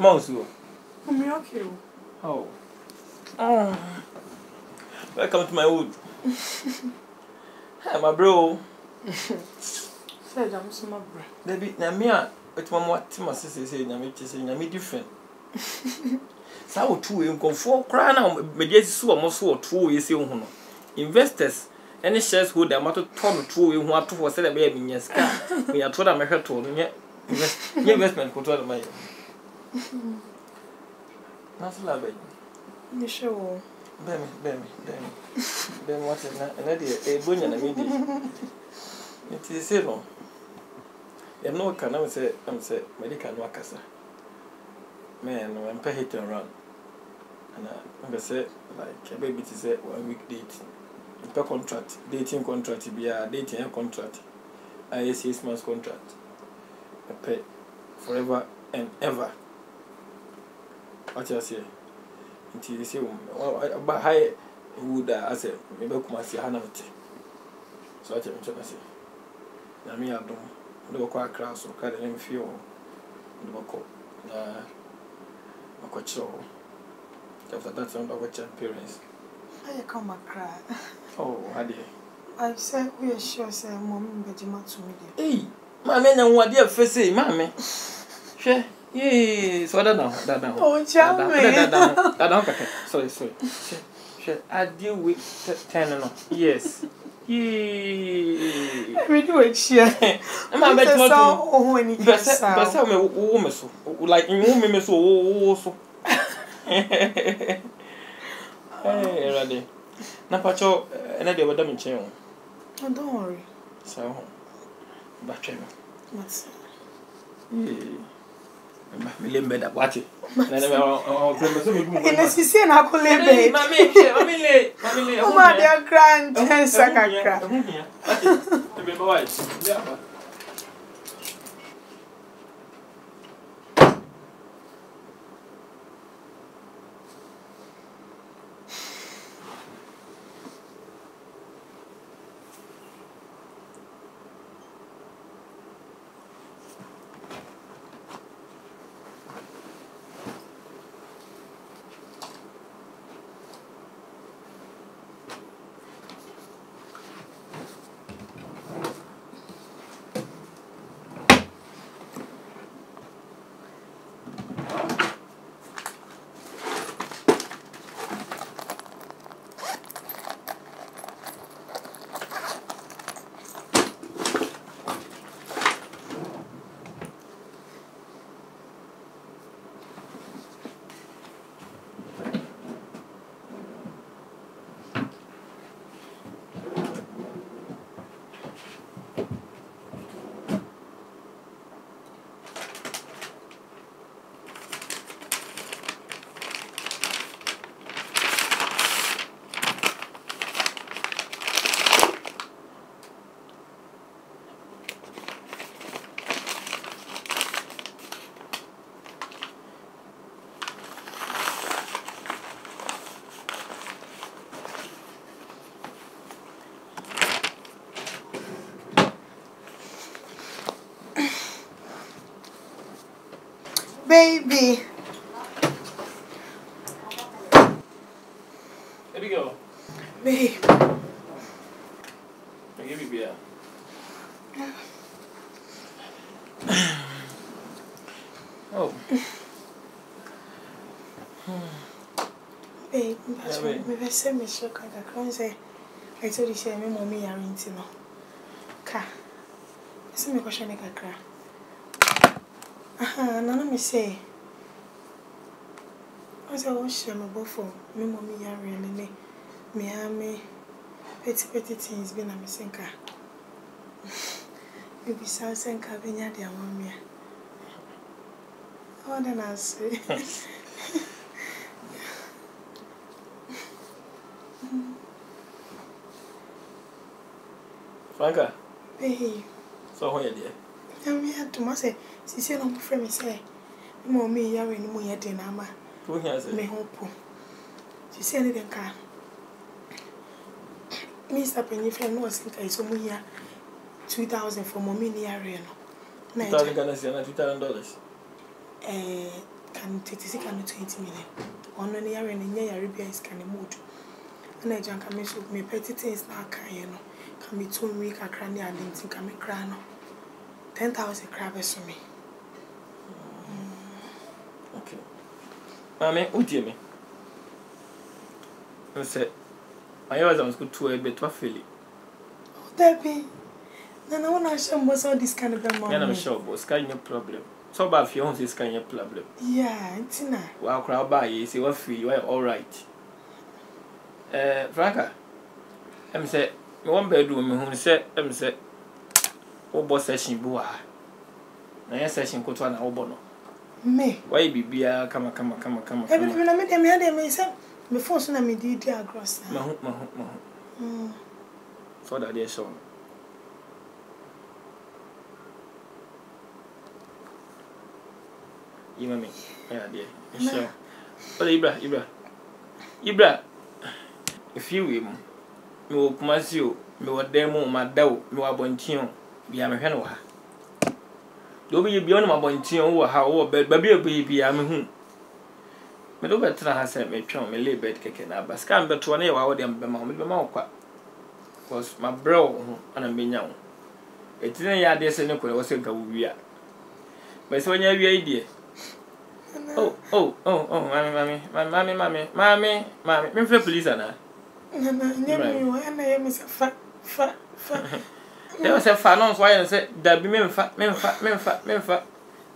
Mouse. I'm okay. Oh. Welcome to my wood. Hi, my bro. Said I'm some bro. Baby, na me but one more Timothy say na me different. So two in comfort cry now mediate so almost so 2 years hu no. Investors any shares hold the matter turn 2 in what to for say be me ska. We are told am hwe to no investment ko to the money. That's la baby. You sure? Bemi what na dey e bonya na me dey. It is say no. You know can I say medical no akasa. Man, I'm pay hit and run. And I say like a baby to say 1 week date. Per contract, dating contract be a dating contract. I 6 months contract. I pay forever and ever. What you say? Until you say but high would I say maybe come see Hanamite. So what you say? Na me adom. Do ko akra so ka de mfio. Do ko na akocho. After that on our parents. I come a cry. Oh, how do I said we are sure say mom Benjamin to me. Hey, my men and what dear face say, mammy. She yes, what now? Oh, charming. Sorry. She I deal with 10 no. Yes. Yee. We do it share. I'm bet more oh when he but me woman so like in woman so so. Hey, ready. Na pacho na dey wada me chen o. Oh, don't worry. So ba twen. Mas. Me lembe da wati. Na me o so me gumo. Ina sisi na ko lembe. Mami le. O ma dia grand sakakra. Ati. Be ba wai. Ya. Baby. Here we go. Babe. I give you beer. Oh. Babe, maybe say me shock I can't say I told you say me mommy are into no. Ka. Say me question e kakra. Nana me say. I say what she me both for me mommy are really me petty things been a missing car. Maybe something can be near the mommy. Oh, then I say. Franca. Hey. So when you there? I'm here to say, she no friend me say, mommy, you're in my head, Nama. Who has it? Me hope. She said, anything can. Mr. Penny friend was think I saw me here 2,000 for mommy in the area. $2,000 $2,000. can take sika no 20 million. Ono ne yare ne nya yare bia is can mood. Na ejan ka me so me petty things na kan ye no. Ka me 2 week akra ne adenti ka me kra no. 10,000 kra be so me. Okay. Mame, utie me. I said, I was on school to a bit of Philly. Oh, Debbie. Nana, when I show most of this kind of money. I'm sure, but it's kind of problem. So bad if you own this kind of problem. Yeah, it's not. Well, crowd by you, say, what free, you are all right. Franca, I'm say, one bedroom, who said, oh, boss session, boa. Na session, go to an obono. Me. Why be come. Every time I met them, had them, I said, before soon I made the idea across. Mahu. So that they're shown. You know me. Yeah, dear. Sure. But Ibra. If you will, me will promise you, me will demo my dough, me will bontion, be a mechanic. Do be beyond my bontion over how bed, baby, I'm whom. Me do better has said me chum, me lay bed kicking up, but scam but 20 hours, them be my was my bro, and a minion. It's in a yard, there's a nickel was a go we are. But so when you have your idea. Oh, mammy, me for police, Anna. There was a fan on why I said that be men fat.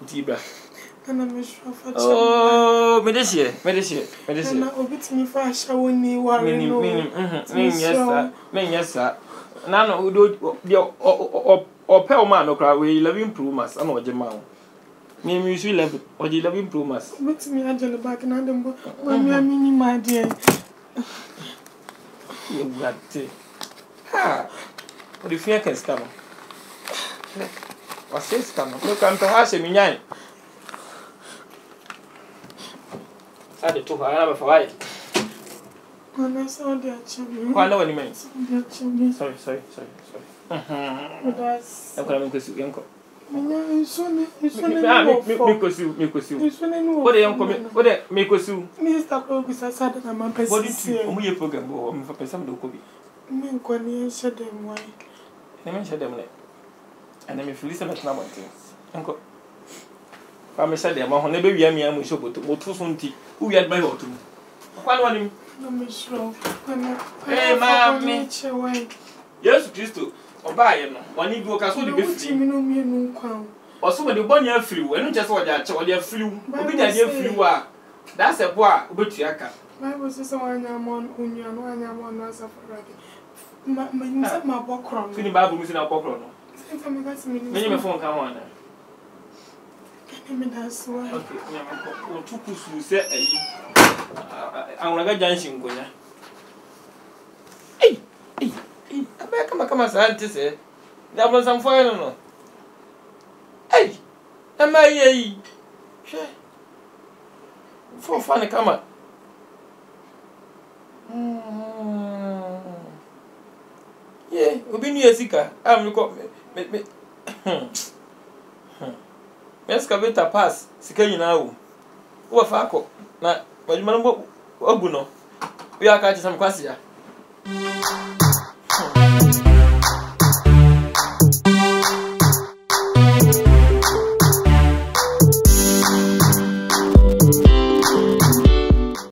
Tibra. Oh, Medici. Obit me for a show in me, yes, sir. None would do or pale man or cry, we love improvements, and what your mouth. Me usually love or you love improvements. But me, Angela back and Adam, when I mean, my dear. You got it. Ha! What if you can scam? What's this scam? Look, I'm to have a minion. I had to have a fight. When I saw the children, I know what you mean. Sorry. That's I'm coming to see uncle. Because you. What do you come? What make us you? Mr. Crocus, I said that I'm a person. What did you only a program or for some do copy? Men can said them why. I mentioned them, and then if you listen to number things, uncle. I said them, I'll never be a me and we show but two soon tea. Who had by or two? One, I'm sure. Hey, mammy, yes, Christo. Or buy one you go castle to be free. Or somebody born your flew, and just what that or their flew. Be that your flew are. That's a boy, but you are. I was this one I'm on union, one I'm on as of already. My book, Feeling Babu is in our pocket. Many my phone come on. That's why. Okay, two pussy said, I'm like a dancing going. Hey, come on, scientist. There was some fire, no. Hey, am I a for funny come on. Yeah, we'll be near Sika. I'm me. Excavator pass, Sika now. What Fako? Now, but you remember Oguno? We are catching some quasia.